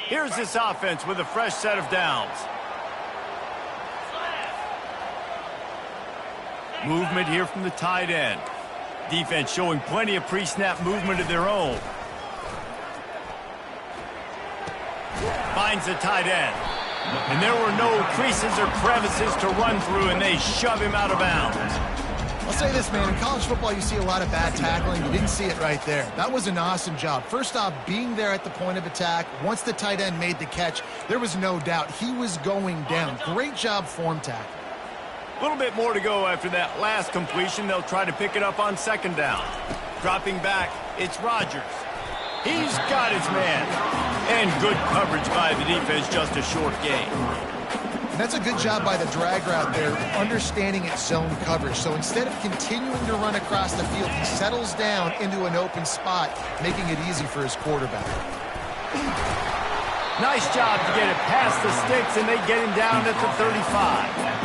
Here's this offense with a fresh set of downs. Movement here from the tight end. Defense showing plenty of pre-snap movement of their own. Finds the tight end. And there were no creases or crevices to run through, and they shove him out of bounds. I'll say this, man. In college football, you see a lot of bad tackling. You didn't see it right there. That was an awesome job. First off, being there at the point of attack. Once the tight end made the catch, there was no doubt he was going down. Great job form tackle. A little bit more to go after that last completion. They'll try to pick it up on second down. Dropping back, it's Rodgers. He's got his man. And good coverage by the defense, just a short gain. That's a good job by the drag route there, understanding its zone coverage. So instead of continuing to run across the field, he settles down into an open spot, making it easy for his quarterback. Nice job to get it past the sticks, and they get him down at the 35.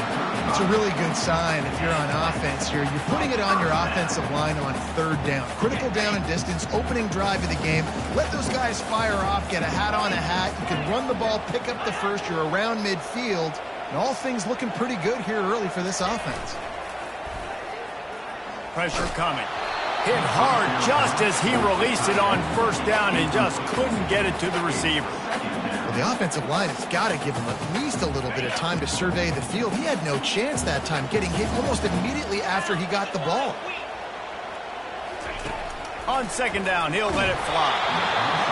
It's a really good sign if you're on offense here. You're putting it on your offensive line on third down. Critical down and distance, opening drive of the game. Let those guys fire off, get a hat on a hat. You can run the ball, pick up the first. You're around midfield. And all things looking pretty good here early for this offense. Pressure coming. Hit hard just as he released it on first down and just couldn't get it to the receiver. The offensive line has got to give him at least a little bit of time to survey the field. He had no chance that time, getting hit almost immediately after he got the ball. On second down, he'll let it fly.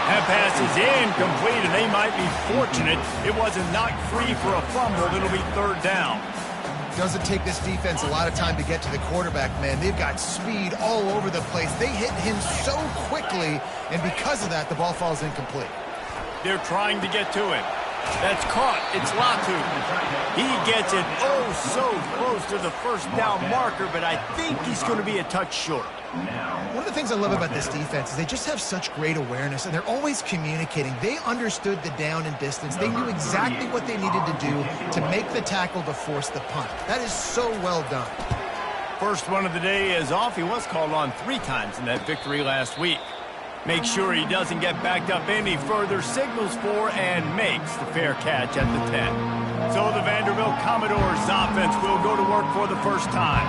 That pass is incomplete, and they might be fortunate it wasn't knocked free for a fumble. It'll be third down. Doesn't take this defense a lot of time to get to the quarterback, man. They've got speed all over the place. They hit him so quickly, and because of that, the ball falls incomplete. They're trying to get to him. That's caught. It's Latu. He gets it so close to the first down marker, but I think he's going to be a touch short. One of the things I love about this defense is they just have such great awareness, and they're always communicating. They understood the down and distance. They knew exactly what they needed to do to make the tackle to force the punt. That is so well done. First one of the day is off. He was called on 3 times in that victory last week. Make sure he doesn't get backed up any further, signals for and makes the fair catch at the 10. So the Vanderbilt Commodores offense will go to work for the first time.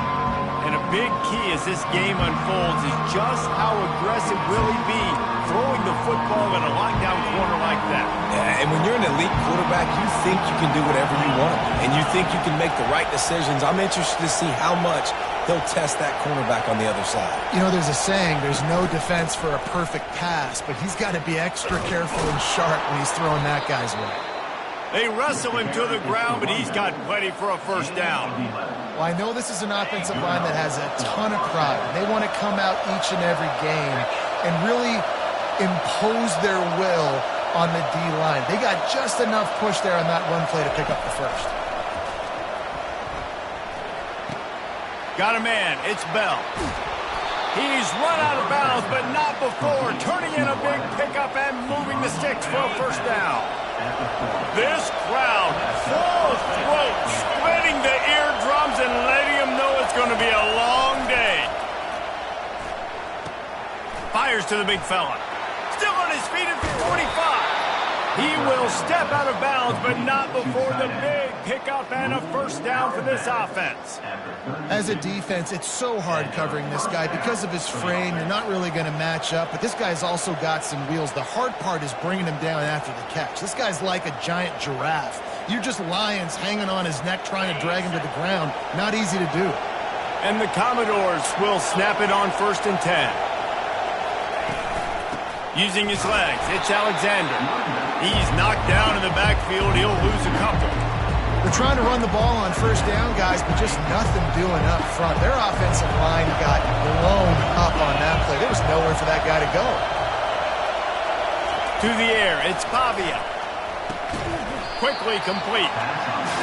And a big key as this game unfolds is just how aggressive will he be throwing the football in a lockdown corner like that. Yeah, and when you're an elite quarterback, you think you can do whatever you want, and you think you can make the right decisions. I'm interested to see how much he'll test that cornerback on the other side. You know, there's a saying, there's no defense for a perfect pass, but he's got to be extra careful and sharp when he's throwing that guy's way. They wrestle him to the ground, but he's got plenty for a first down. Well, I know this is an offensive line that has a ton of pride. They want to come out each and every game and really impose their will on the D-line. They got just enough push there on that run play to pick up the first. Got a man. It's Bell. He's run out of bounds, but not before. Turning in a big pickup and moving the sticks for a first down. This crowd, full throat, splitting the eardrums and letting them know it's going to be a long day. Fires to the big fella. Still on his feet at the 45. He will step out of bounds, but not before the big pickup and a first down for this offense. As a defense, it's so hard covering this guy. Because of his frame, you're not really going to match up, but this guy's also got some wheels. The hard part is bringing him down after the catch. This guy's like a giant giraffe. You're just lions hanging on his neck trying to drag him to the ground. Not easy to do. And the Commodores will snap it on 1st and 10. Using his legs, it's Alexander. He's knocked down in the backfield. He'll lose a couple. They're trying to run the ball on first down, guys, but just nothing doing up front. Their offensive line got blown up on that play. There was nowhere for that guy to go. To the air, it's Pavia. Quickly complete.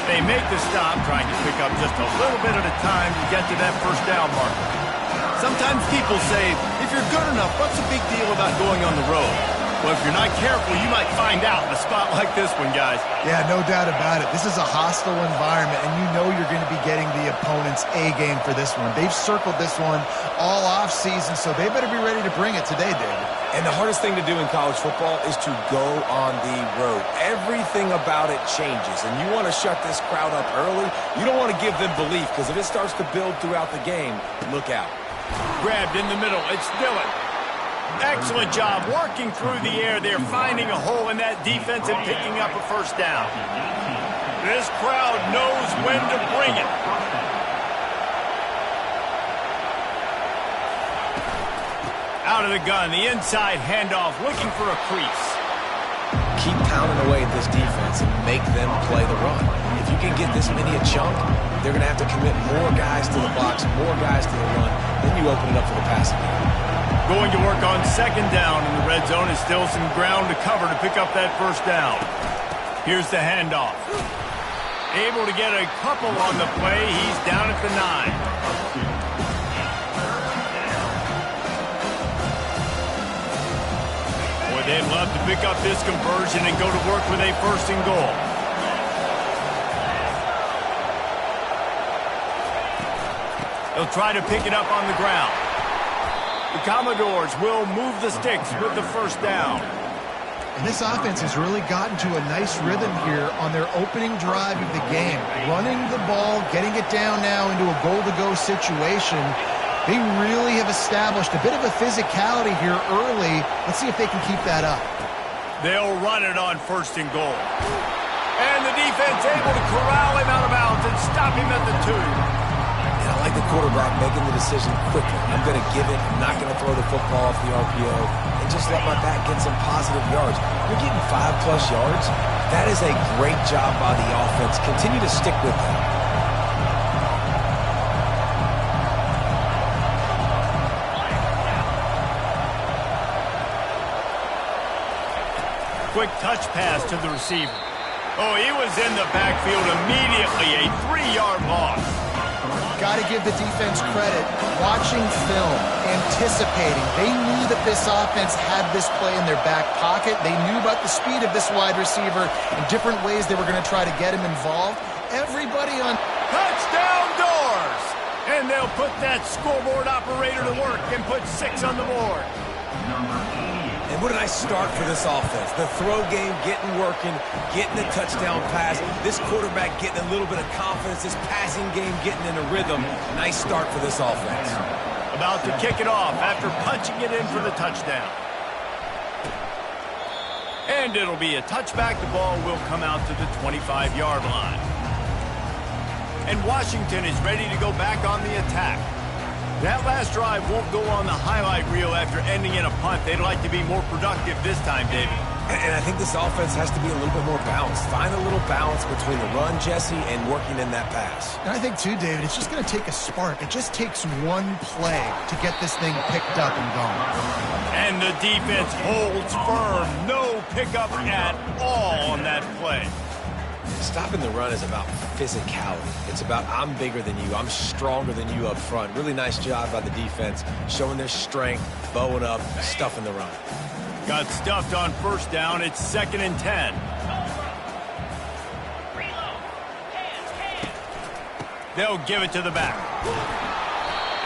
They make the stop, trying to pick up just a little bit at a time to get to that first down marker. Sometimes people say, if you're good enough, what's the big deal about going on the road? Well, if you're not careful, you might find out in a spot like this one, guys. Yeah, no doubt about it. This is a hostile environment, and you know you're going to be getting the opponent's A game for this one. They've circled this one all off season, so they better be ready to bring it today, David. And the hardest thing to do in college football is to go on the road. Everything about it changes, and you want to shut this crowd up early. You don't want to give them belief, because if it starts to build throughout the game, look out. Grabbed in the middle. It's Dillon. Excellent job working through the air. They're finding a hole in that defense and picking up a first down. This crowd knows when to bring it. Out of the gun, the inside handoff, looking for a crease. Keep pounding away at this defense and make them play the run. If you can get this many a chunk, they're going to have to commit more guys to the box, more guys to the run. Then you open it up for the passing game. Going to work on second down in the red zone. Is still some ground to cover to pick up that first down. Here's the handoff. Able to get a couple on the play. He's down at the 9. Boy, they'd love to pick up this conversion and go to work with a first and goal. They'll try to pick it up on the ground. The Commodores will move the sticks with the first down. And this offense has really gotten to a nice rhythm here on their opening drive of the game. Running the ball, getting it down now into a goal-to-go situation. They really have established a bit of a physicality here early. Let's see if they can keep that up. They'll run it on first and goal. And the defense able to corral him out of bounds and stop him at the 2. I like the quarterback making the decision quickly. I'm going to give it. I'm not going to throw the football off the RPO and just let my back get some positive yards. You're getting 5+ yards. That is a great job by the offense. Continue to stick with them. Quick touch pass to the receiver. Oh, he was in the backfield immediately. A 3-yard loss. Got to give the defense credit. Watching film, anticipating. They knew that this offense had this play in their back pocket. They knew about the speed of this wide receiver and different ways they were going to try to get him involved. Everybody on touchdown doors. And they'll put that scoreboard operator to work and put 6 on the board. And what a nice start for this offense. The throw game getting working, getting the touchdown pass. This quarterback getting a little bit of confidence. This passing game getting in a rhythm. Nice start for this offense. About to kick it off after punching it in for the touchdown. And it'll be a touchback. The ball will come out to the 25-yard line. And Washington is ready to go back on the attack. That last drive won't go on the highlight reel after ending in a punt. They'd like to be more productive this time, David. And I think this offense has to be a little bit more balanced. Find a little balance between the run, Jesse, and working in that pass. And I think, too, David, it's just going to take a spark. It just takes one play to get this thing picked up and going. And the defense holds firm. No pickup at all on that play. Stopping the run is about physicality. It's about I'm bigger than you. I'm stronger than you up front. Really nice job by the defense, showing their strength, bowing up, stuffing the run. Got stuffed on first down. It's 2nd and 10. They'll give it to the back.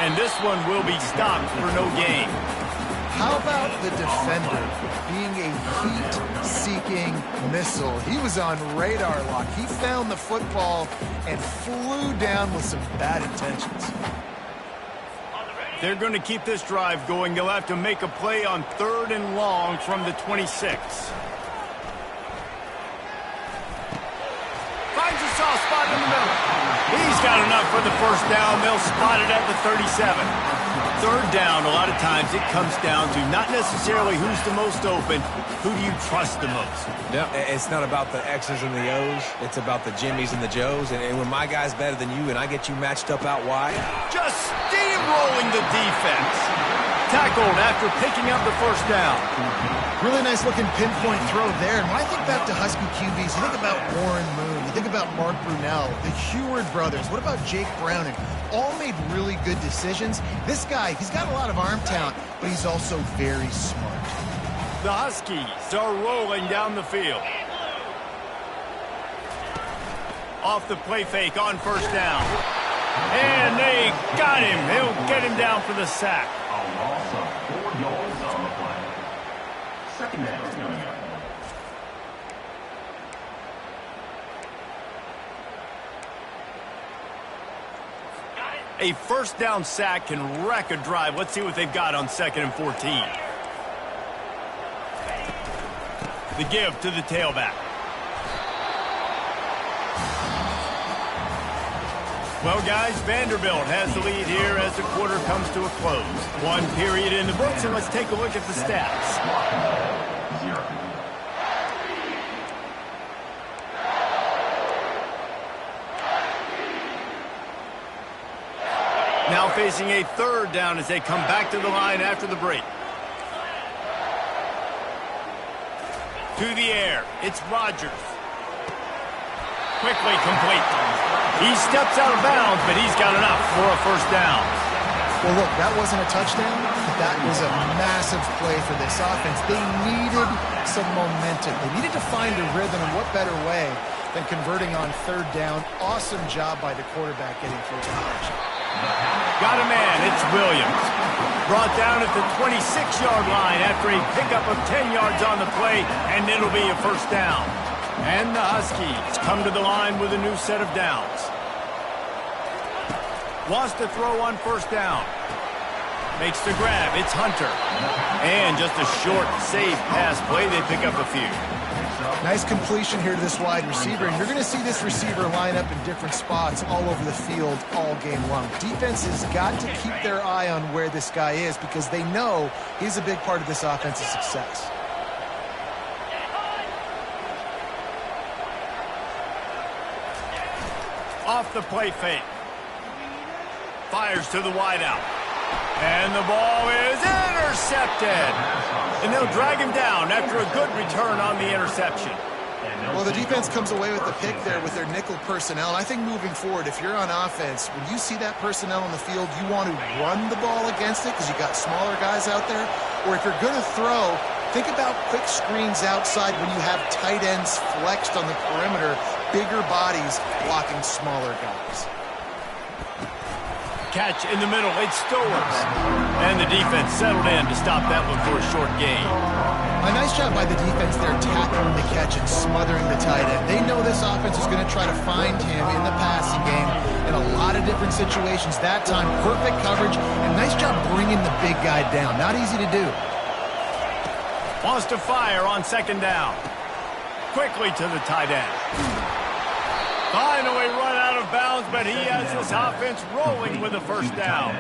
And this one will be stopped for no gain. How about the defender being a heat-seeking missile? He was on radar lock. He found the football and flew down with some bad intentions. They're going to keep this drive going. They'll have to make a play on 3rd and long from the 26. Finds a soft spot in the middle. He's got enough for the first down. They'll spot it at the 37. 3rd down, a lot of times it comes down to not necessarily who's the most open, who do you trust the most? Yeah, it's not about the X's and the O's. It's about the Jimmys and the Joes. And when my guy's better than you and I get you matched up out wide. Just steamrolling the defense. Tackled after picking up the first down. Really nice looking pinpoint throw there. And when I think back to Husky QBs, you think about Warren Moon, you think about Mark Brunell, the Heward brothers. What about Jake Browning? All made really good decisions. This guy, he's got a lot of arm talent, but he's also very smart. The Huskies are rolling down the field. Off the play fake on first down. And they got him. He'll get him down for the sack. A loss of 4 yards on the play. Second down. A first down sack can wreck a drive. Let's see what they've got on 2nd and 14. The give to the tailback. Well, guys, Vanderbilt has the lead here as the quarter comes to a close. 1 period in the books, and let's take a look at the stats. Now facing a 3rd down as they come back to the line after the break. To the air, it's Rodgers. Quickly complete. He steps out of bounds, but he's got enough for a first down. Well, look, that wasn't a touchdown, but that was a massive play for this offense. They needed some momentum. They needed to find a rhythm, and what better way than converting on 3rd down. Awesome job by the quarterback getting through the action. Got a man, it's Williams. Brought down at the 26-yard line after a pickup of 10 yards on the play, and it'll be a first down. And the Huskies come to the line with a new set of downs. Wants to throw on first down. Makes the grab, it's Hunter. And just a short, safe pass play, they pick up a few. Nice completion here to this wide receiver, and you're going to see this receiver line up in different spots all over the field all game long. Defense has got to keep their eye on where this guy is because they know he's a big part of this offense's success. Off the play fake. Fires to the wideout. And the ball is intercepted. And they'll drag him down after a good return on the interception. Well, the defense comes away with the pick there with their nickel personnel. And I think moving forward, if you're on offense, when you see that personnel on the field, you want to run the ball against it because you got smaller guys out there. Or if you're going to throw, think about quick screens outside when you have tight ends flexed on the perimeter, bigger bodies blocking smaller guys. Catch in the middle, it's Stowers. And the defense settled in to stop that one for a short gain. A nice job by the defense there tackling the catch and smothering the tight end. They know this offense is going to try to find him in the passing game in a lot of different situations. That time, perfect coverage, and nice job bringing the big guy down. Not easy to do. Wants to fire on 2nd down. Quickly to the tight end. Finally run out of bounds, but he has this offense rolling with a first down.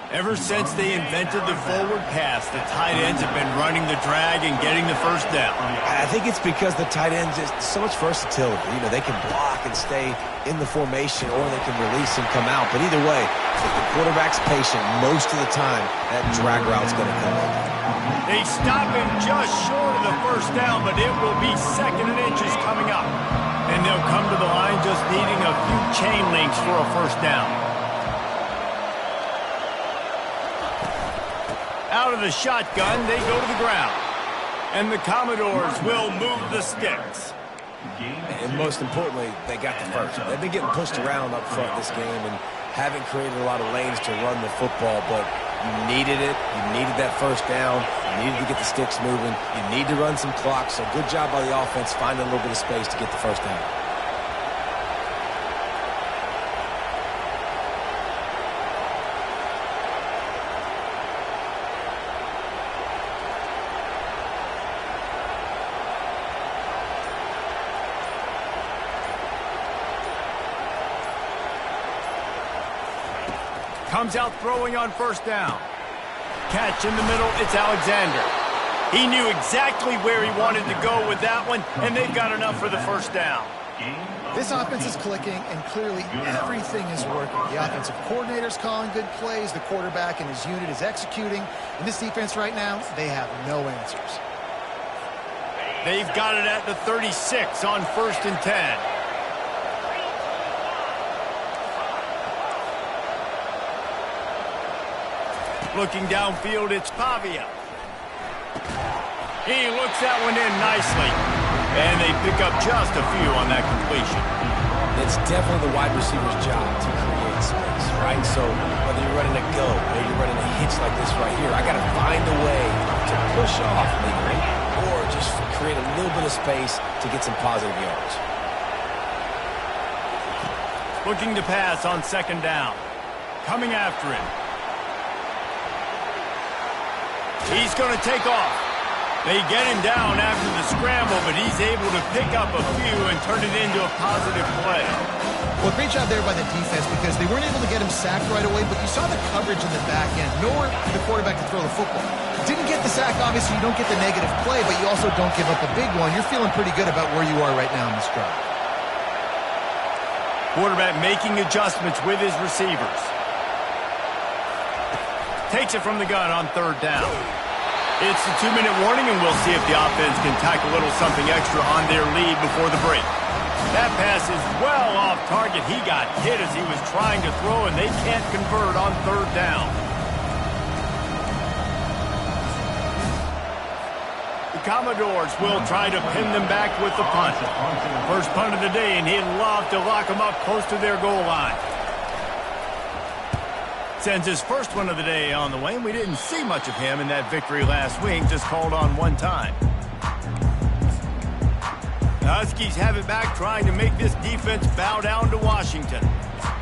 Ever since they invented the forward pass, the tight ends have been running the drag and getting the first down. I think it's because the tight ends is so much versatility. You know, they can block and stay in the formation, or they can release and come out. But either way, if the quarterback's patient, most of the time, that drag route's going to come in. They stop him just short of the first down, but it will be 2nd and inches coming up. And they'll come to the line just needing a few chain links for a first down. Out of the shotgun, they go to the ground. And the Commodores will move the sticks. And most importantly, they got the first. They've been getting pushed around up front this game and haven't created a lot of lanes to run the football, but you needed it. You needed that first down. You needed to get the sticks moving. You need to run some clock. So good job by the offense finding a little bit of space to get the first down. Comes out throwing on first down. Catch in the middle, it's Alexander. He knew exactly where he wanted to go with that one, and they've got enough for the first down. This offense is clicking, and clearly everything is working. The offensive coordinator's calling good plays. The quarterback and his unit is executing. And this defense right now, they have no answers. They've got it at the 36 on 1st and 10. Looking downfield, it's Pavia. He looks that one in nicely. And they pick up just a few on that completion. It's definitely the wide receiver's job to create space, right? So whether you're running a go or you're running a hitch like this right here, I got to find a way to push off legally or just create a little bit of space to get some positive yards. Looking to pass on second down. Coming after him. He's going to take off. They get him down after the scramble, but he's able to pick up a few and turn it into a positive play. Well, great job there by the defense because they weren't able to get him sacked right away, but you saw the coverage in the back end. Nowhere for the quarterback to throw the football. Didn't get the sack, obviously you don't get the negative play, but you also don't give up a big one. You're feeling pretty good about where you are right now in this drive. Quarterback making adjustments with his receivers. Takes it from the gun on third down. It's the 2-minute warning, and we'll see if the offense can tack a little something extra on their lead before the break. That pass is well off target. He got hit as he was trying to throw, and they can't convert on third down. The Commodores will try to pin them back with the punt. First punt of the day, and he'd love to lock them up close to their goal line. Sends his first one of the day on the way, and we didn't see much of him in that victory last week, just called on one time. The Huskies have it back, trying to make this defense bow down to Washington.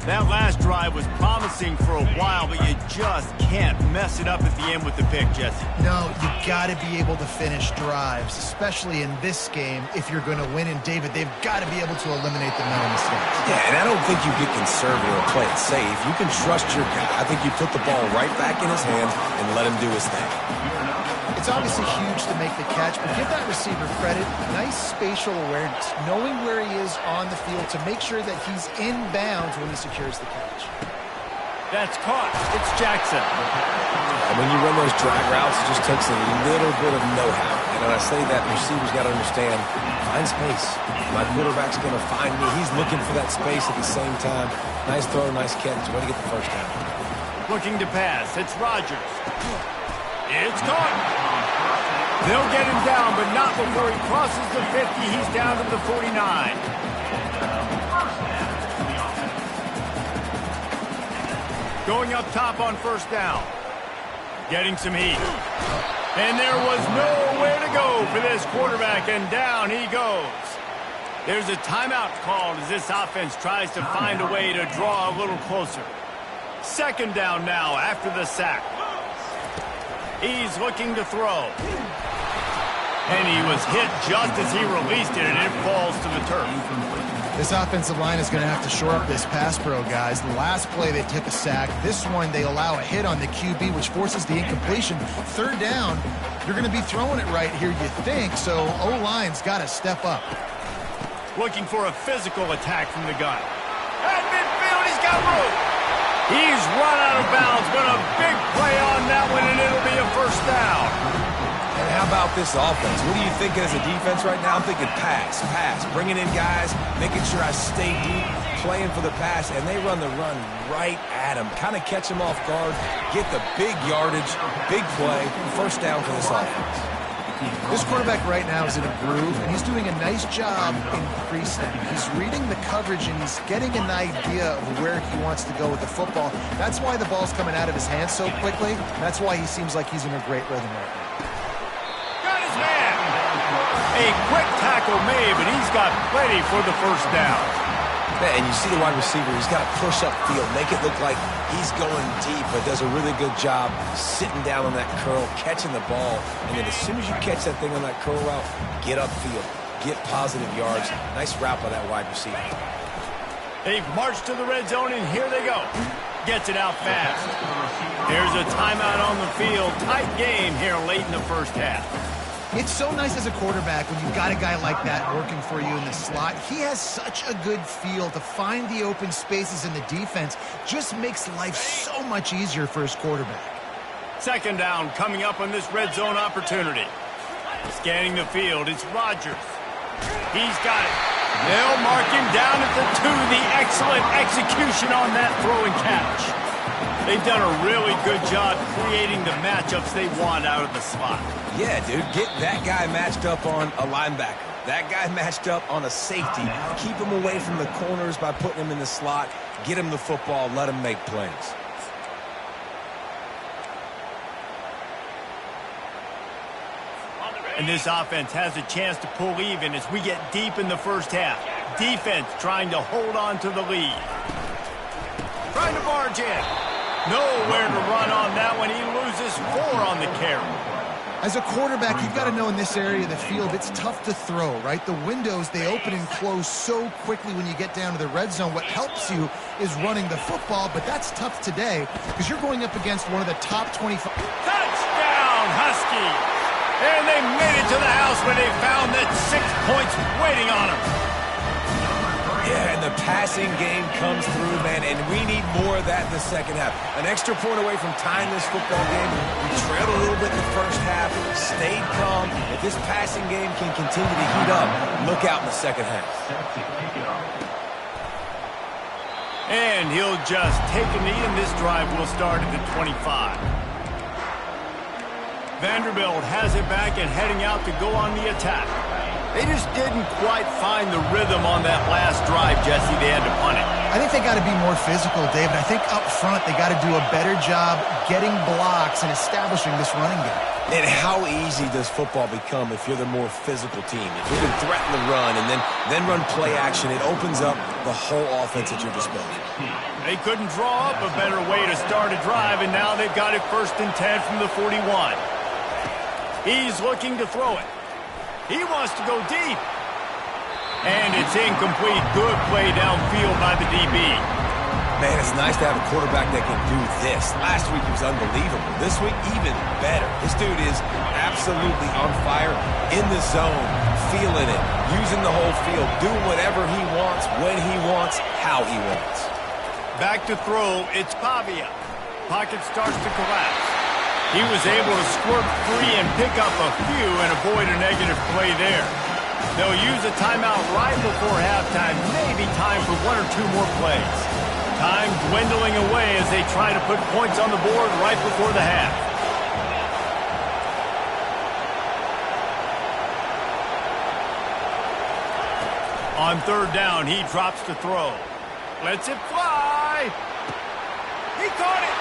That last drive was promising for a while, but you just can't mess it up at the end with the pick, Jesse. No, you got to be able to finish drives, especially in this game if you're going to win. And, David, they've got to be able to eliminate the mental mistakes. Yeah, and I don't think you get conservative or play it safe. You can trust your guy. I think you put the ball right back in his hands and let him do his thing. It's obviously huge to make the catch, but give that receiver credit. Nice spatial awareness, knowing where he is on the field to make sure that he's in bounds when he secures the catch. That's caught. It's Jackson. And when you run those drag routes, it just takes a little bit of know-how. And when I say that, receivers got to understand, find space. My quarterback's going to find me. He's looking for that space at the same time. Nice throw, nice catch. Way to get the first down. Looking to pass. It's Rodgers. It's caught. They'll get him down, but not before he crosses the 50. He's down to the 49. Going up top on first down. Getting some heat. And there was nowhere to go for this quarterback, and down he goes. There's a timeout called as this offense tries to find a way to draw a little closer. Second down now after the sack. He's looking to throw. And he was hit just as he released it, and it falls to the turf. This offensive line is going to have to shore up this pass pro, guys. The last play, they took a sack. This one, they allow a hit on the QB, which forces the incompletion. Third down, you're going to be throwing it right here, you think, so O-line's got to step up. Looking for a physical attack from the gun. At midfield, he's got room. He's run out of bounds, but a big play on that one, and it'll be a first down. And how about this offense? What are you thinking as a defense right now? I'm thinking pass, bringing in guys, making sure I stay deep, playing for the pass, and they run the run right at him. Kind of catch him off guard, get the big yardage, big play, first down for this offense. This quarterback right now is in a groove, and he's doing a nice job in pre-snap. He's reading the coverage, and he's getting an idea of where he wants to go with the football. That's why the ball's coming out of his hands so quickly. That's why he seems like he's in a great rhythm right now. A quick tackle made, but he's got plenty for the first down. And you see the wide receiver, he's got to push up field, make it look like he's going deep, but does a really good job sitting down on that curl, catching the ball, and then as soon as you catch that thing on that curl route, get upfield, get positive yards. Nice route by that wide receiver. They've marched to the red zone, and here they go. Gets it out fast. There's a timeout on the field. Tight game here late in the first half. It's so nice as a quarterback when you've got a guy like that working for you in the slot. He has such a good feel to find the open spaces in the defense. Just makes life so much easier for his quarterback. Second down coming up on this red zone opportunity. Scanning the field, it's Rodgers. He's got it. They'll mark him down at the 2. The excellent execution on that throw and catch. They've done a really good job creating the matchups they want out of the slot. Yeah, dude, get that guy matched up on a linebacker. That guy matched up on a safety. Keep him away from the corners by putting him in the slot. Get him the football. Let him make plays. And this offense has a chance to pull even as we get deep in the first half. Defense trying to hold on to the lead. Trying to barge in. Nowhere to run on that one. He loses 4 on the carry. As a quarterback, you've got to know in this area of the field, it's tough to throw, right? The windows, they open and close so quickly when you get down to the red zone. What helps you is running the football, but that's tough today because you're going up against one of the top 25. Touchdown, Huskies! And they made it to the house where they found that 6 points waiting on them. Yeah, and the passing game comes through, man, and we need more of that in the second half. An extra point away from tying this football game. We trailed a little bit in the first half, stayed calm. If this passing game can continue to heat up, look out in the second half. And he'll just take a knee, and this drive will start at the 25. Vanderbilt has it back and heading out to go on the attack. They just didn't quite find the rhythm on that last drive, Jesse. They had to punt it. I think they got to be more physical, David. I think up front they got to do a better job getting blocks and establishing this running game. And how easy does football become if you're the more physical team? If you can threaten the run and then run play action, it opens up the whole offense at your disposal. They couldn't draw up a better way to start a drive, and now they've got it 1st and 10 from the 41. He's looking to throw it. He wants to go deep. And it's incomplete. Good play downfield by the DB. Man, it's nice to have a quarterback that can do this. Last week he was unbelievable. This week, even better. This dude is absolutely on fire, in the zone, feeling it, using the whole field, doing whatever he wants, when he wants, how he wants. Back to throw. It's Pavia. Pocket starts to collapse. He was able to squirt free and pick up a few and avoid a negative play there. They'll use a timeout right before halftime, maybe time for 1 or 2 more plays. Time dwindling away as they try to put points on the board right before the half. On 3rd down, he drops to throw. Lets it fly. He caught it.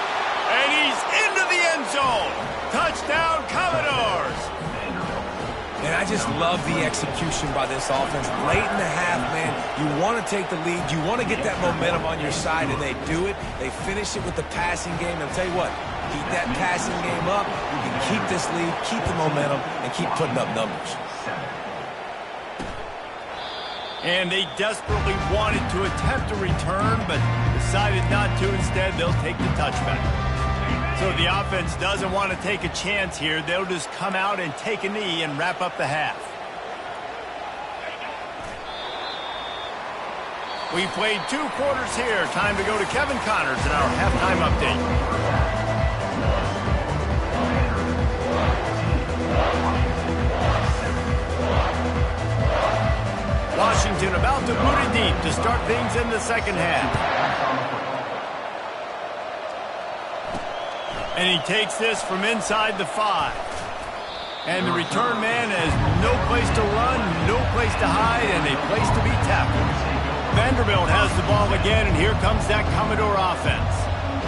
And he's into the end zone. Touchdown, Commodores. And I just love the execution by this offense. Late in the half, man, you want to take the lead. You want to get that momentum on your side, and they do it. They finish it with the passing game. And I'll tell you what, keep that passing game up. You can keep this lead, keep the momentum, and keep putting up numbers. And they desperately wanted to attempt a return, but decided not to. Instead, they'll take the touchback. So the offense doesn't want to take a chance here. They'll just come out and take a knee and wrap up the half. We played 2 quarters here. Time to go to Kevin Connors in our halftime update. Washington about to boot it deep to start things in the second half. And he takes this from inside the 5. And the return man has no place to run, no place to hide, and a place to be tackled. Vanderbilt has the ball again, and here comes that Commodore offense.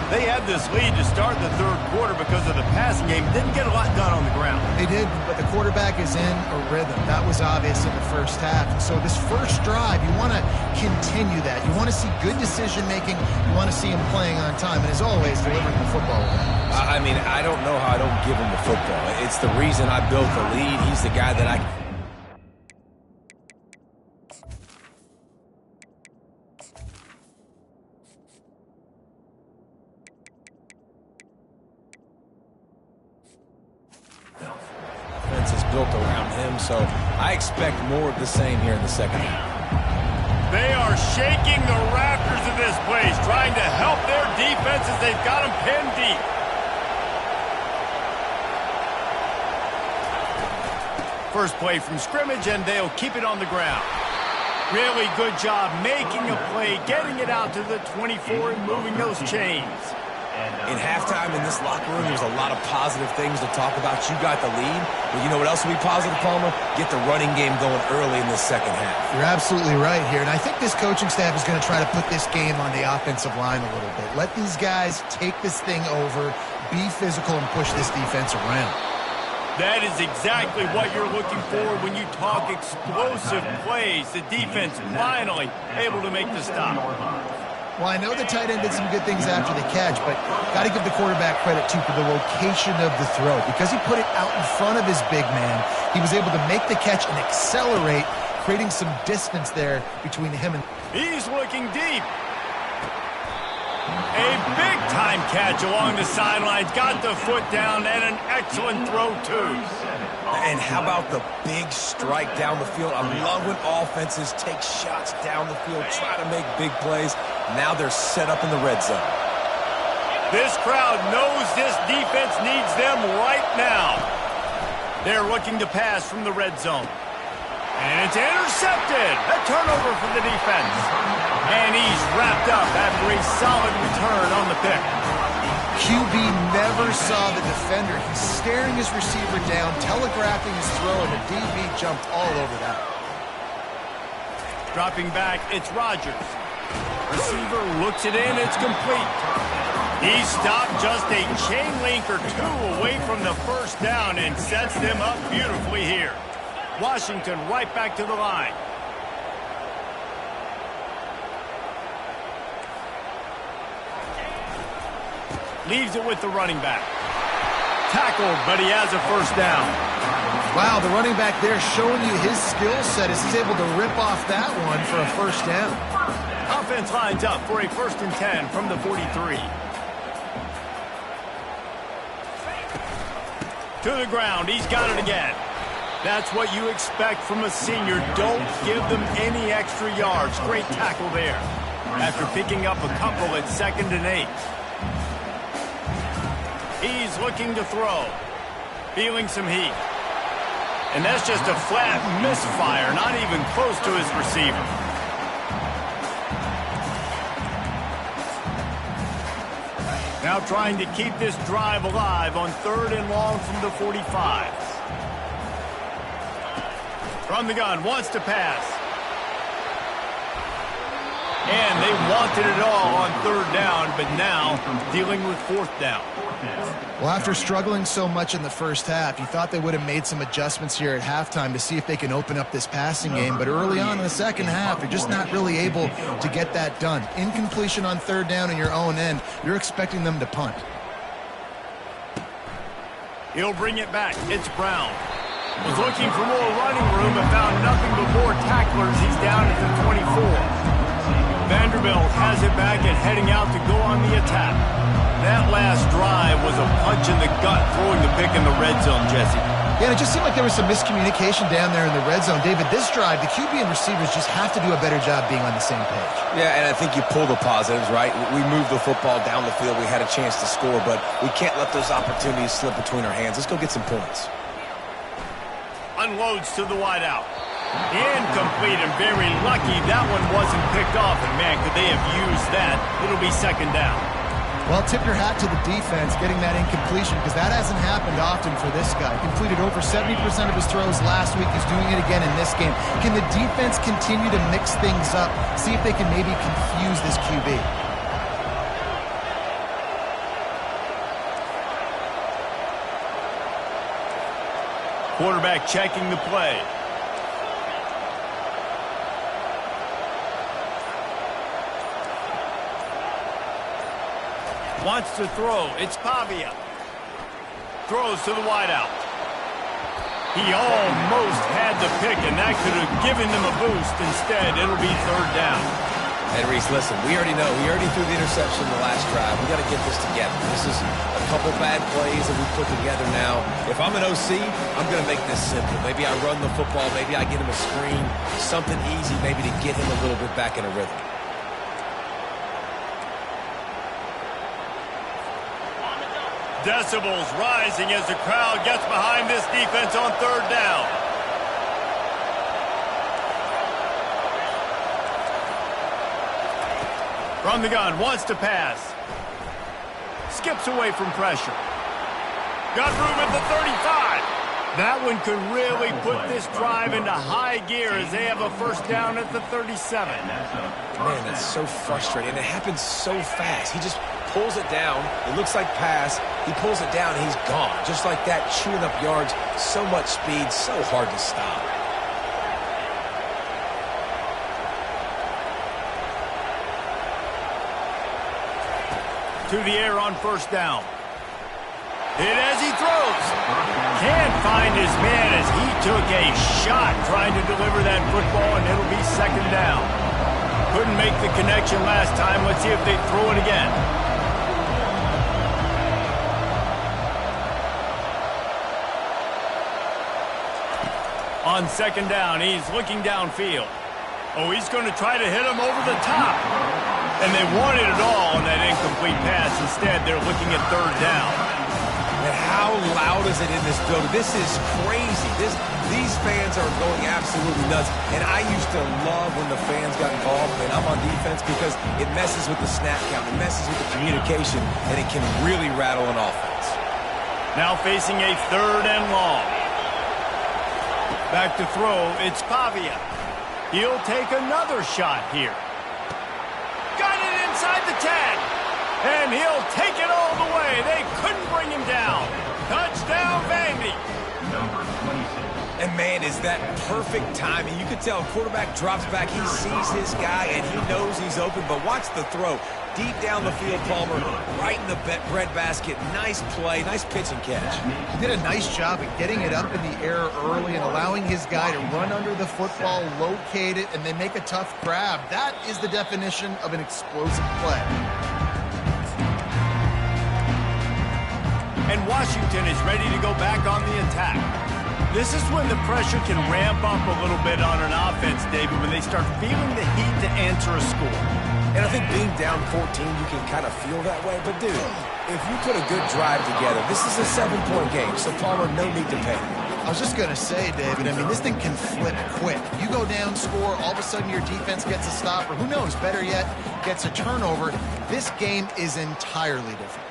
They had this lead to start the 3rd quarter because of the passing game. Didn't get a lot done on the ground. They did, but the quarterback is in a rhythm. That was obvious in the first half. And so this first drive, you want to continue that. You want to see good decision-making. You want to see him playing on time. And as always, delivering the football. I mean, I don't know how I don't give him the football. It's the reason I built the lead. He's the guy that I... Offense is built around him, so I expect more of the same here in the second half. They are shaking the rafters of this place, trying to help their defense as they've got them pinned deep. First play from scrimmage, and they'll keep it on the ground. Really good job making a play, getting it out to the 24 and moving those chains. In halftime in this locker room, there's a lot of positive things to talk about. You got the lead. But you know what else will be positive, Palmer? Get the running game going early in the second half. You're absolutely right here. And I think this coaching staff is going to try to put this game on the offensive line a little bit. Let these guys take this thing over, be physical, and push this defense around. That is exactly what you're looking for when you talk explosive plays. The defense finally able to make the stop. Well, I know the tight end did some good things after the catch, but got to give the quarterback credit, too, for the location of the throw. Because he put it out in front of his big man, he was able to make the catch and accelerate, creating some distance there between him and... He's looking deep. A big-time catch along the sidelines. Got the foot down and an excellent throw, too. And how about the big strike down the field? I love when offenses take shots down the field, try to make big plays. Now they're set up in the red zone. This crowd knows this defense needs them right now. They're looking to pass from the red zone. And it's intercepted. A turnover for the defense. And he's wrapped up after a solid return on the pick. QB never saw the defender. He's staring his receiver down, telegraphing his throw, and the DB jumped all over that. Dropping back, it's Rodgers. Receiver looks it in, it's complete. He stopped just a chain link or two away from the first down and sets them up beautifully here. Washington right back to the line. Leaves it with the running back. Tackled, but he has a first down. Wow, the running back there showing you his skill set as he's able to rip off that one for a first down. Offense lines up for a 1st and 10 from the 43. To the ground, he's got it again. That's what you expect from a senior. Don't give them any extra yards. Great tackle there. After picking up a couple at 2nd and 8. He's looking to throw. Feeling some heat. And that's just a flat misfire, not even close to his receiver. Now trying to keep this drive alive on 3rd and long from the 45. From the gun, wants to pass. And they wanted it all on 3rd down, but now dealing with 4th down. Well, after struggling so much in the first half, you thought they would have made some adjustments here at halftime to see if they can open up this passing game. But early on in the second half, they're just not really able to get that done. Incompletion on 3rd down in your own end, you're expecting them to punt. He'll bring it back. It's Brown. Was looking for more running room but found nothing but more tacklers. He's down at the 24. Vanderbilt has it back and heading out to go on the attack. That last drive was a punch in the gut, throwing the pick in the red zone, Jesse. Yeah, and it just seemed like there was some miscommunication down there in the red zone. David, this drive, the QB and receivers just have to do a better job being on the same page. Yeah, and I think you pull the positives, right? We moved the football down the field. We had a chance to score, but we can't let those opportunities slip between our hands. Let's go get some points. Unloads to the wideout. Incomplete and very lucky that one wasn't picked off. And, man, could they have used that? It'll be 2nd down. Well, tip your hat to the defense getting that incompletion because that hasn't happened often for this guy. Completed over 70% of his throws last week. He's doing it again in this game. Can the defense continue to mix things up? See if they can maybe confuse this QB. Quarterback checking the play. Wants to throw. It's Pavia. Throws to the wideout. He almost had the pick, and that could have given them a boost. Instead, it'll be 3rd down. And Reese, listen, we already know. We already threw the interception the last drive. We got to get this together. This is a couple bad plays that we put together now. If I'm an OC, I'm going to make this simple. Maybe I run the football. Maybe I get him a screen. Something easy maybe to get him a little bit back in a rhythm. Decibels rising as the crowd gets behind this defense on 3rd down. From the gun, wants to pass. skips away from pressure. Got room at the 35. That one could really put this drive into high gear as they have a first down at the 37. Man, that's so frustrating. And it happens so fast. He just pulls it down. It looks like pass. He pulls it down, and he's gone. Just like that, chewing up yards. So much speed, so hard to stop. To the air on first down. Hit as he throws. Can't find his man as he took a shot trying to deliver that football, and it'll be second down. Couldn't make the connection last time. Let's see if they throw it again. On second down, he's looking downfield. Oh, he's going to try to hit him over the top. And they wanted it all on that incomplete pass. Instead, they're looking at third down. And how loud is it in this building? This is crazy. These fans are going absolutely nuts. And I used to love when the fans got involved when I'm on defense because it messes with the snap count. It messes with the communication, and it can really rattle an offense. Now facing a third and long. Back to throw, it's Pavia. He'll take another shot here. Got it inside the 10. And he'll take it all the way. They couldn't bring him down. Touchdown, Vandy. Number 26. And, man, is that perfect timing. You could tell quarterback drops back. He sees his guy, and he knows he's open. But watch the throw. Deep down the field, Palmer, right in the breadbasket. Nice play, nice pitch and catch. He did a nice job at getting it up in the air early and allowing his guy to run under the football, locate it, and then make a tough grab. That is the definition of an explosive play. And Washington is ready to go back on the attack. This is when the pressure can ramp up a little bit on an offense, David, when they start feeling the heat to answer a score. And I think being down 14, you can kind of feel that way. But, dude, if you put a good drive together, this is a 7-point game, so Palmer, no need to panic. I was just going to say, David, I mean, this thing can flip quick. You go down, score, all of a sudden your defense gets a stop, or who knows, better yet, gets a turnover. This game is entirely different.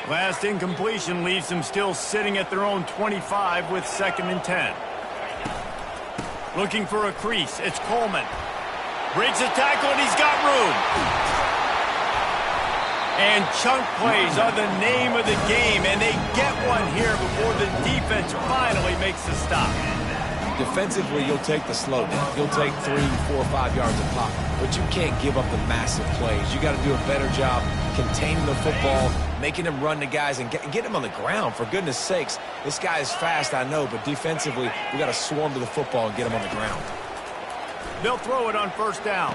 Last incompletion leaves them still sitting at their own 25 with 2nd and 10. Looking for a crease, it's Coleman. Breaks a tackle, and he's got room. And chunk plays are the name of the game, and they get one here before the defense finally makes the stop. Defensively, you'll take the slow down. You'll take 3, 4, 5 yards a pop, but you can't give up the massive plays. You got to do a better job containing the football, making them run the guys, and get them on the ground. For goodness sakes, this guy is fast, I know, but defensively, we got to swarm to the football and get him on the ground. They'll throw it on first down.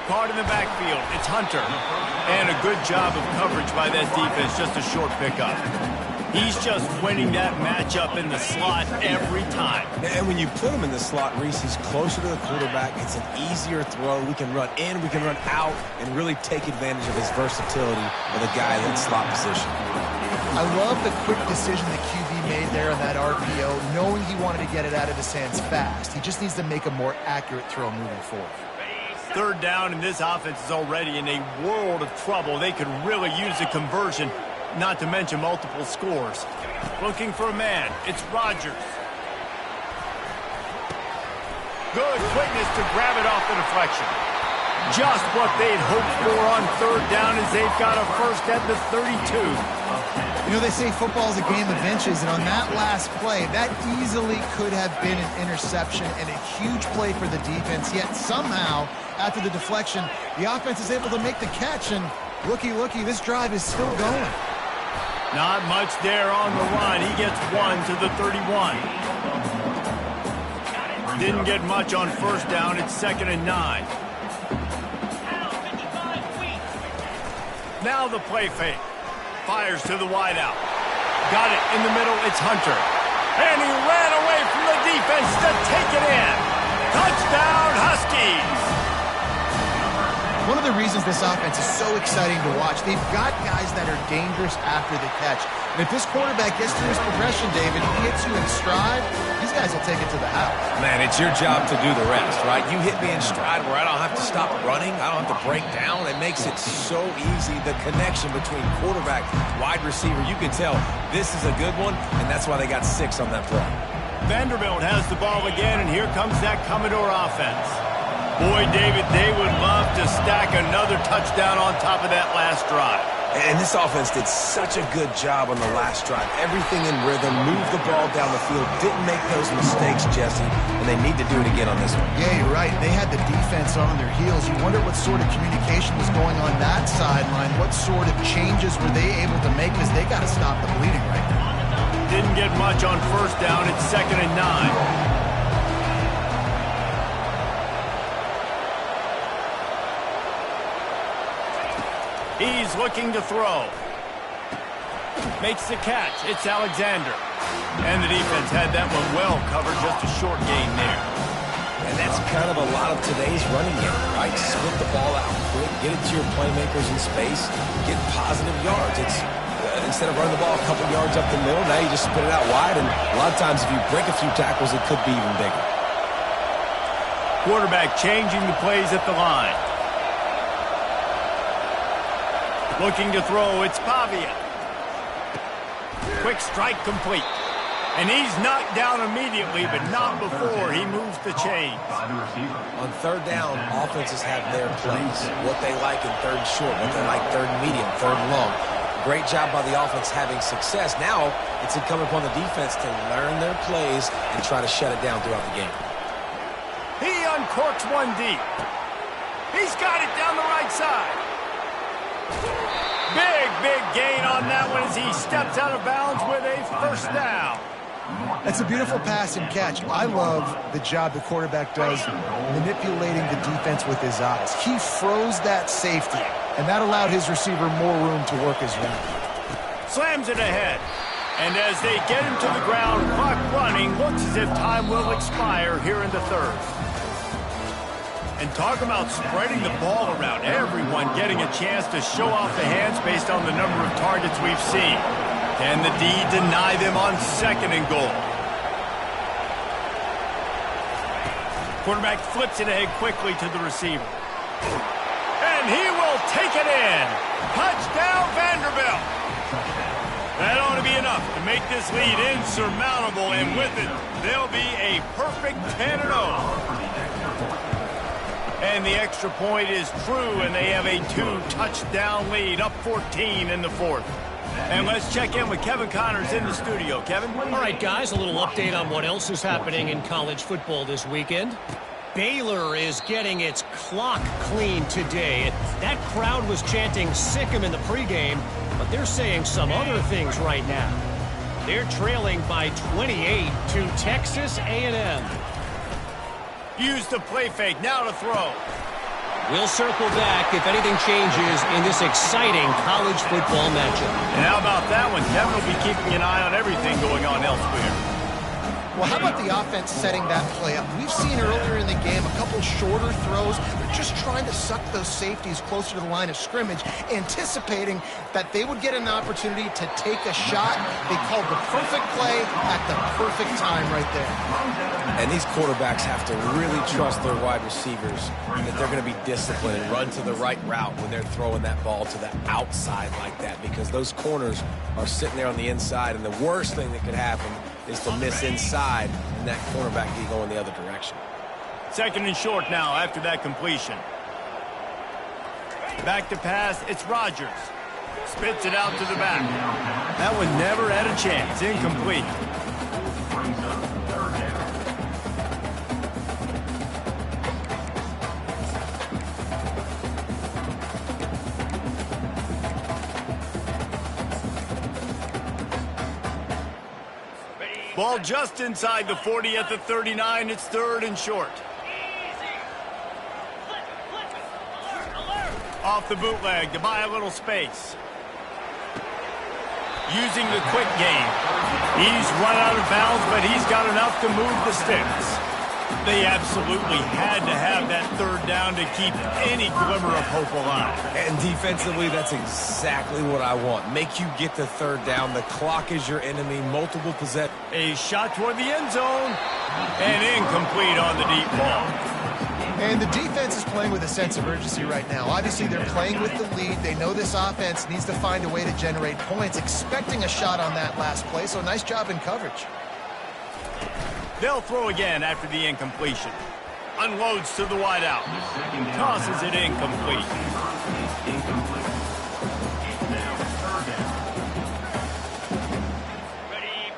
Caught in the backfield. It's Hunter. And a good job of coverage by that defense. Just a short pickup. He's just winning that matchup in the slot every time. And when you put him in the slot, Reese, he's closer to the quarterback. It's an easier throw. We can run in, we can run out, and really take advantage of his versatility of the guy in that slot position. I love the quick decision the QB made there on that RPO, knowing he wanted to get it out of his hands fast. He just needs to make a more accurate throw moving forward. Third down, and this offense is already in a world of trouble. They could really use a conversion, not to mention multiple scores. Looking for a man. It's Rodgers. Good quickness to grab it off the deflection. Just what they'd hoped for on third down as they've got a first at the 32. You know, they say football is a game of inches, and on that last play, that easily could have been an interception and a huge play for the defense, yet somehow, after the deflection, the offense is able to make the catch, and looky, this drive is still going. Not much there on the run. He gets one to the 31. Didn't get much on first down. It's 2nd and 9. Now the play fake. Fires to the wideout. Got it in the middle. It's Hunter. And he ran away from the defense to take it in. Touchdown, Huskies. one of the reasons this offense is so exciting to watch. They've got guys that are dangerous after the catch. And if this quarterback gets through his progression, David, he hits you in stride, these guys will take it to the house. Man, it's your job to do the rest, right? You hit me in stride where I don't have to stop running. I don't have to break down. It makes it so easy. The connection between quarterback, wide receiver, you can tell this is a good one, and that's why they got 6 on that play. Vanderbilt has the ball again, and here comes that Commodore offense. Boy, David, they would love to stack another touchdown on top of that last drive. And this offense did such a good job on the last drive. Everything in rhythm, moved the ball down the field, didn't make those mistakes, Jesse, and they need to do it again on this one. Yeah, you're right. They had the defense on their heels. You wonder what sort of communication was going on that sideline. What sort of changes were they able to make, because they got to stop the bleeding right now. Didn't get much on first down. It's 2nd and 9. He's looking to throw. Makes the catch. It's Alexander. And the defense had that one well covered. Just a short gain there. And that's kind of a lot of today's running game, right? Split the ball out quick, get it to your playmakers in space, get positive yards. It's instead of running the ball a couple yards up the middle, now you just split it out wide. And a lot of times if you break a few tackles, it could be even bigger. Quarterback changing the plays at the line. Looking to throw, it's Pavia. Quick strike complete. And he's knocked down immediately, but not before he moves the chains. On third down, offenses have their plays. What they like in third and short, what they like third and medium, third and long. Great job by the offense having success. Now, it's incumbent upon the defense to learn their plays and try to shut it down throughout the game. He uncorks one deep. He's got it down the right side. Big gain on that one as he steps out of bounds with a first down. That's a beautiful pass and catch. I love the job the quarterback does manipulating the defense with his eyes. He froze that safety, and that allowed his receiver more room to work his route. Slams it ahead. And as they get him to the ground, clock running, looks as if time will expire here in the third. And talk about spreading the ball around. Everyone getting a chance to show off the hands based on the number of targets we've seen. Can the D deny them on 2nd and goal? Quarterback flips it ahead quickly to the receiver. And he will take it in. Touchdown, Vanderbilt. That ought to be enough to make this lead insurmountable, and with it, they'll be a perfect 10-0. And the extra point is true, and they have a 2-touchdown lead, up 14 in the 4th. And let's check in with Kevin Connors in the studio. Kevin? All right, guys, a little update on what else is happening in college football this weekend. Baylor is getting its clock cleaned today. That crowd was chanting "sick 'em" in the pregame, but they're saying some other things right now. They're trailing by 28 to Texas A&M. Use the play fake, now to throw. We'll circle back if anything changes in this exciting college football matchup. And how about that one? Kevin will be keeping an eye on everything going on elsewhere. Well, how about the offense setting that play up? We've seen earlier in the game a couple shorter throws. They're just trying to suck those safeties closer to the line of scrimmage, anticipating that they would get an opportunity to take a shot. They called the perfect play at the perfect time right there. And these quarterbacks have to really trust their wide receivers that they're going to be disciplined and run to the right route when they're throwing that ball to the outside like that, because those corners are sitting there on the inside, and the worst thing that could happen is to miss inside and that cornerback be going the other direction. 2nd and short now after that completion. Back to pass, it's Rodgers. Spits it out to the back. That one never had a chance. Incomplete. Ball just inside the 40 at the 39. It's 3rd and short. Off the bootleg to buy a little space. Using the quick game. He's run out of bounds, but he's got enough to move the sticks. They absolutely had to have that third down to keep any glimmer of hope alive. And defensively, that's exactly what I want. Make you get the third down. The clock is your enemy. Multiple possessions. A shot toward the end zone, and incomplete on the deep ball. And the defense is playing with a sense of urgency right now. Obviously, they're playing with the lead. They know this offense needs to find a way to generate points, expecting a shot on that last play, so nice job in coverage. They'll throw again after the incompletion. Unloads to the wideout. Tosses it incomplete.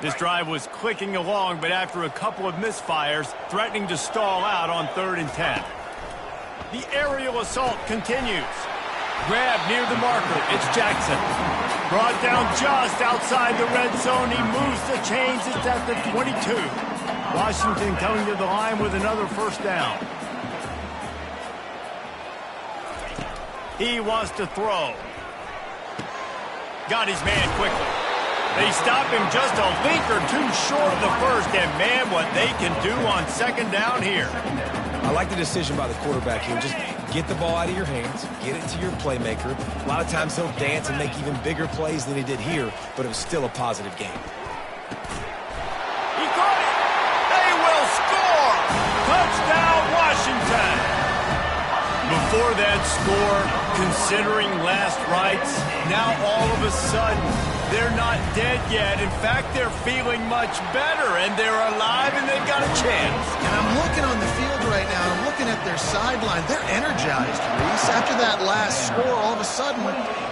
This drive was clicking along, but after a couple of misfires, threatening to stall out on 3rd and 10. The aerial assault continues. Grab near the marker. It's Jackson. Brought down just outside the red zone. He moves the chains. It's at the 22. Washington coming to the line with another first down. He wants to throw. Got his man quickly. They stop him just a link or two short of the first, and man, what they can do on 2nd down here. I like the decision by the quarterback here. Just get the ball out of your hands, get it to your playmaker. A lot of times he'll dance and make even bigger plays than he did here, but it was still a positive game. He caught it. They will score. Touchdown, Washington. Before that score, considering last rites, now all of a sudden, they're not dead yet. In fact, they're feeling much better, and they're alive, and they've got a chance. And I'm looking on the field right now, I'm looking at their sideline. They're energized, Reese. After that last score, all of a sudden,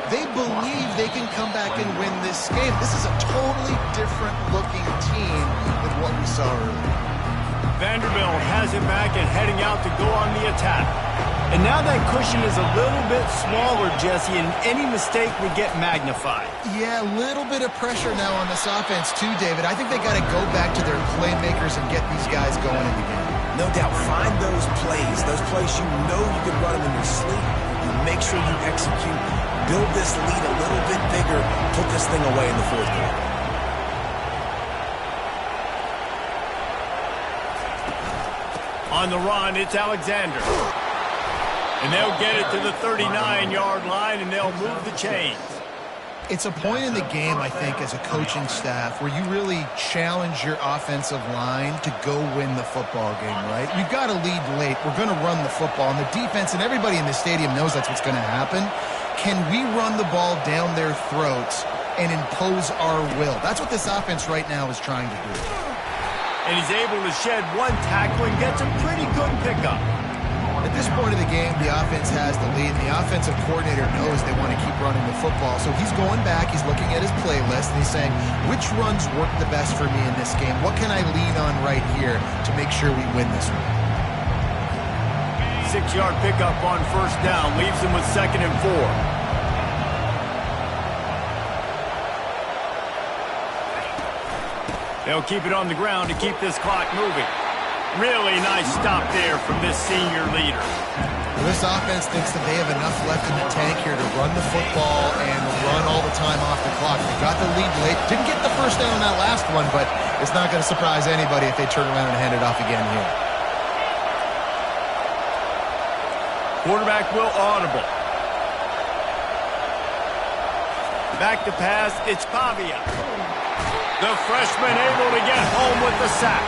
they believe they can come back and win this game. This is a totally different-looking team than what we saw earlier. Vanderbilt has it back and heading out to go on the attack. And now that cushion is a little bit smaller, Jesse, and any mistake would get magnified. Yeah, a little bit of pressure now on this offense too, David. I think they got to go back to their playmakers and get these guys going in the game. No doubt, find those plays you know you can run them in your sleep. You make sure you execute. Build this lead a little bit bigger. Put this thing away in the 4th quarter. On the run, it's Alexander. And they'll get it to the 39-yard line, and they'll move the chains. It's a point in the game, I think, as a coaching staff, where you really challenge your offensive line to go win the football game, right? We've got to lead late. We're going to run the football. And the defense and everybody in the stadium knows that's what's going to happen. Can we run the ball down their throats and impose our will? That's what this offense right now is trying to do. And he's able to shed one tackle and gets a pretty good pickup. At this point of the game, the offense has the lead, and the offensive coordinator knows they want to keep running the football. So he's going back, he's looking at his playlist, and he's saying, which runs work the best for me in this game? What can I lean on right here to make sure we win this one? 6-yard pickup on 1st down, leaves him with 2nd and 4. They'll keep it on the ground to keep this clock moving. Really nice stop there from this senior leader. Well, this offense thinks that they have enough left in the tank here to run the football and run all the time off the clock. They got the lead late. Didn't get the first down on that last one, but it's not going to surprise anybody if they turn around and hand it off again here. Quarterback will audible. Back to pass, it's Pavia. The freshman able to get home with the sack.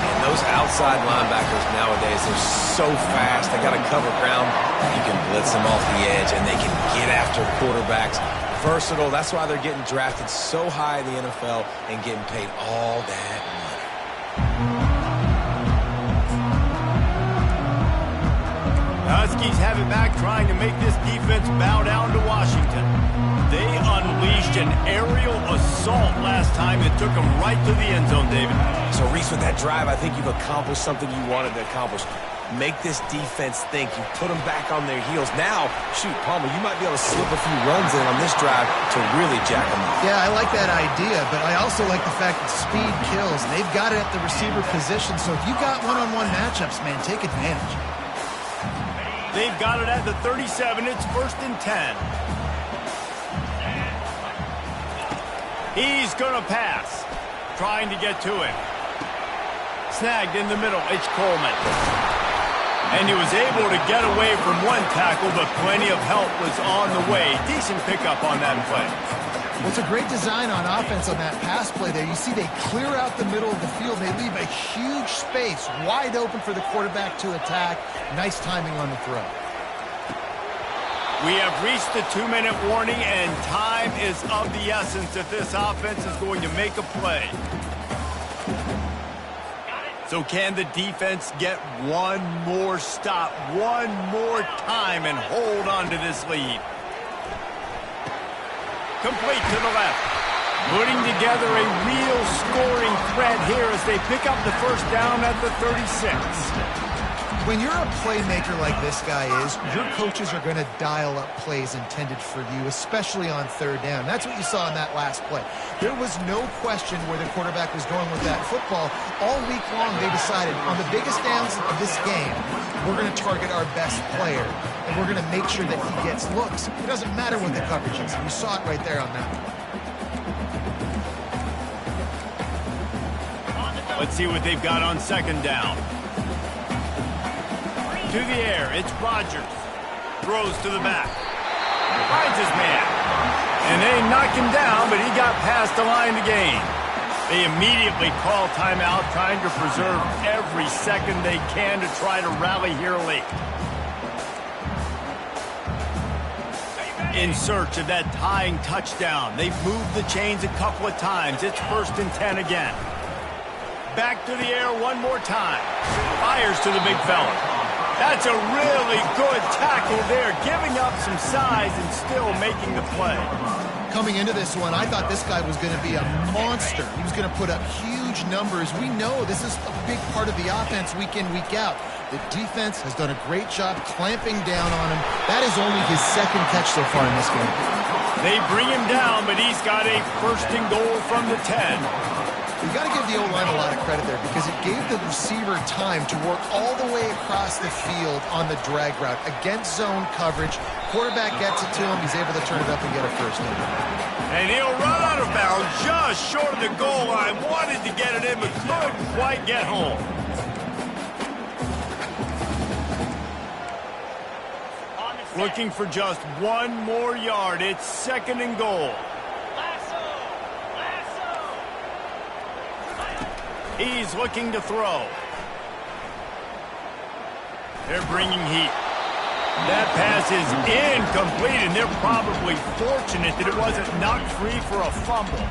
And those outside linebackers nowadays, they're so fast. They got to cover ground. You can blitz them off the edge, and they can get after quarterbacks. Versatile. That's why they're getting drafted so high in the NFL and getting paid all that money. Huskies have it back, trying to make this defense bow down to Washington. They unleashed an aerial assault last time that took them right to the end zone, David. So, Reese, with that drive, I think you've accomplished something you wanted to accomplish. Make this defense think. You put them back on their heels. Now, shoot, Palmer, you might be able to slip a few runs in on this drive to really jack them up. Yeah, I like that idea, but I also like the fact that speed kills. They've got it at the receiver position, so if you got one-on-one matchups, man, take advantage. They've got it at the 37. It's 1st and 10. He's going to pass, trying to get to him. Snagged in the middle, it's Coleman. And he was able to get away from one tackle, but plenty of help was on the way. Decent pickup on that play. Well, it's a great design on offense on that pass play there. You see they clear out the middle of the field. They leave a huge space wide open for the quarterback to attack. Nice timing on the throw. We have reached the 2-minute warning, and time is of the essence if this offense is going to make a play. So can the defense get one more stop, one more time, and hold on to this lead? Complete to the left. Putting together a real scoring threat here as they pick up the first down at the 36. When you're a playmaker like this guy is, your coaches are going to dial up plays intended for you, especially on third down. That's what you saw in that last play. There was no question where the quarterback was going with that football. All week long, they decided on the biggest downs of this game, we're going to target our best player, and we're going to make sure that he gets looks. It doesn't matter what the coverage is. You saw it right there on that one. Let's see what they've got on second down. To the air, it's Rodgers. Throws to the back. Finds his man. And they knock him down, but he got past the line to gain. They immediately call timeout, trying to preserve every second they can to try to rally here late. In search of that tying touchdown. They've moved the chains a couple of times. It's 1st and 10 again. Back to the air one more time. Fires to the big fella. That's a really good tackle there, giving up some size and still making the play. Coming into this one, I thought this guy was going to be a monster. He was going to put up huge numbers. We know this is a big part of the offense week in, week out. The defense has done a great job clamping down on him. That is only his second catch so far in this game. They bring him down, but he's got a 1st and goal from the 10. We've got to give the O-line a lot of credit there because it gave the receiver time to work all the way across the field on the drag route against zone coverage. Quarterback gets it to him. He's able to turn it up and get a 1st down. And he'll run out of bounds just short of the goal line. Wanted to get it in, but couldn't quite get home. Looking for just one more yard. It's 2nd and goal. He's looking to throw. They're bringing heat. That pass is incomplete, and they're probably fortunate that it wasn't knocked free for a fumble.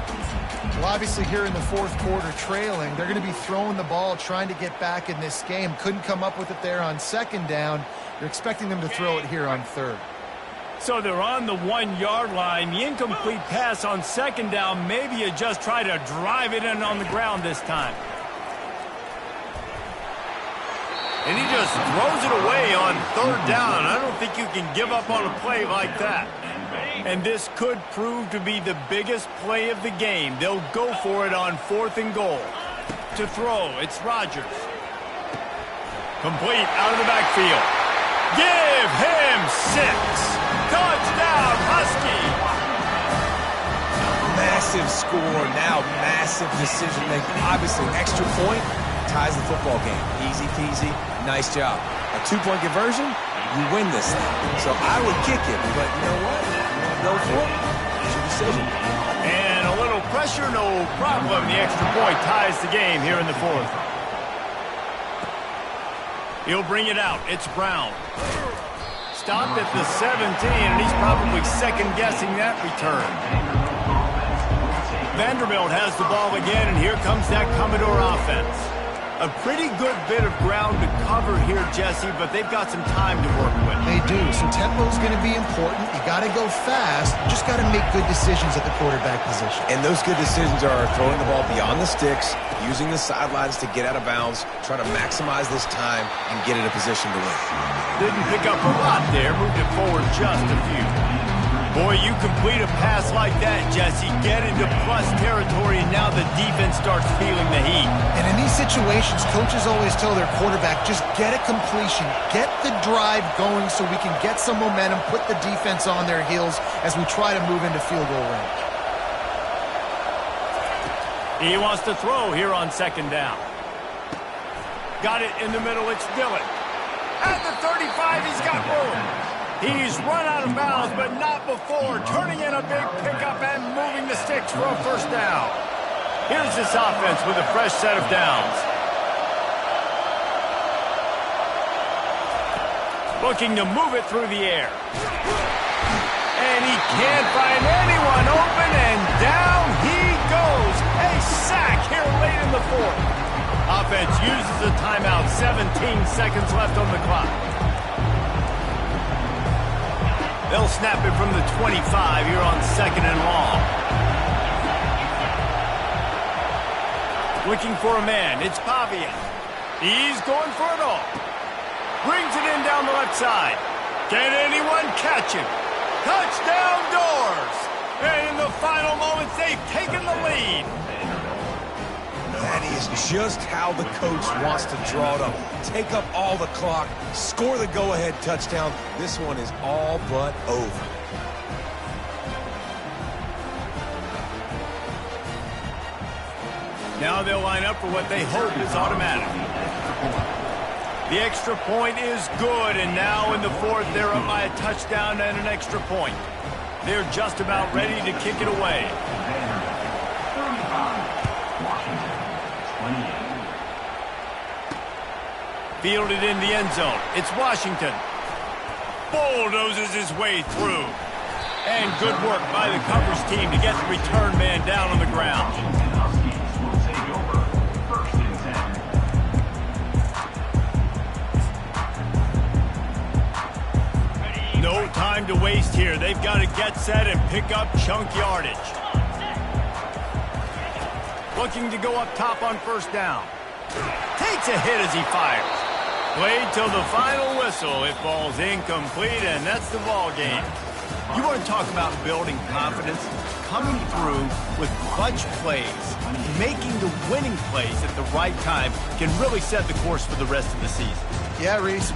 Well, obviously here in the 4th quarter trailing, they're going to be throwing the ball, trying to get back in this game. Couldn't come up with it there on 2nd down. You're expecting them to throw it here on 3rd. So they're on the 1-yard line. The incomplete pass on 2nd down. Maybe you just try to drive it in on the ground this time. And he just throws it away on 3rd down. I don't think you can give up on a play like that. And this could prove to be the biggest play of the game. They'll go for it on 4th and goal. To throw, it's Rodgers. Complete out of the backfield. Give him 6. Touchdown, Husky. Massive score, now massive decision making. Obviously, extra point ties the football game. Easy peasy, nice job. A 2-point conversion, you win this thing. So I would kick it, but you know what? Go for it. It's your decision. And a little pressure, no problem. The extra point ties the game here in the 4th. He'll bring it out. It's Brown. Stopped at the 17, and he's probably second-guessing that return. Vanderbilt has the ball again, and here comes that Commodore offense. A pretty good bit of ground to cover here, Jesse, but they've got some time to work with. They do, so tempo is going to be important. You got to go fast. You just got to make good decisions at the quarterback position. And those good decisions are throwing the ball beyond the sticks, using the sidelines to get out of bounds, try to maximize this time and get in a position to win. Didn't pick up a lot there, moved it forward just a few. Boy, you complete a pass like that, Jesse, get into plus territory, and now the defense starts feeling the heat. And in these situations, coaches always tell their quarterback, just get a completion, get the drive going so we can get some momentum, put the defense on their heels as we try to move into field goal range. He wants to throw here on 2nd down. Got it in the middle. It's Dillon. At the 35, he's got room. He's run out of bounds, but not before turning in a big pickup and moving the sticks for a first down. Here's this offense with a fresh set of downs. Looking to move it through the air. And he can't find anyone open, and down he goes. A sack here late in the fourth. Offense uses a timeout. 17 seconds left on the clock. They'll snap it from the 25 here on 2nd and long. Looking for a man. It's Pavia. He's going for it all. Brings it in down the left side. Can anyone catch him? Touchdown Doors! And in the final moments, they've taken the lead. That is just how the coach wants to draw it up. Take up all the clock, score the go-ahead touchdown. This one is all but over. Now they'll line up for what they hope is automatic. The extra point is good, and now in the fourth, they're up by a touchdown and an extra point. They're just about ready to kick it away. Fielded in the end zone. It's Washington. Bulldozes his way through. And good work by the coverage team to get the return man down on the ground. No time to waste here. They've got to get set and pick up chunk yardage. Looking to go up top on first down. Takes a hit as he fires. Played till the final whistle. It falls incomplete, and that's the ball game. You want to talk about building confidence? Coming through with clutch plays, making the winning plays at the right time can really set the course for the rest of the season. Yeah, Reese.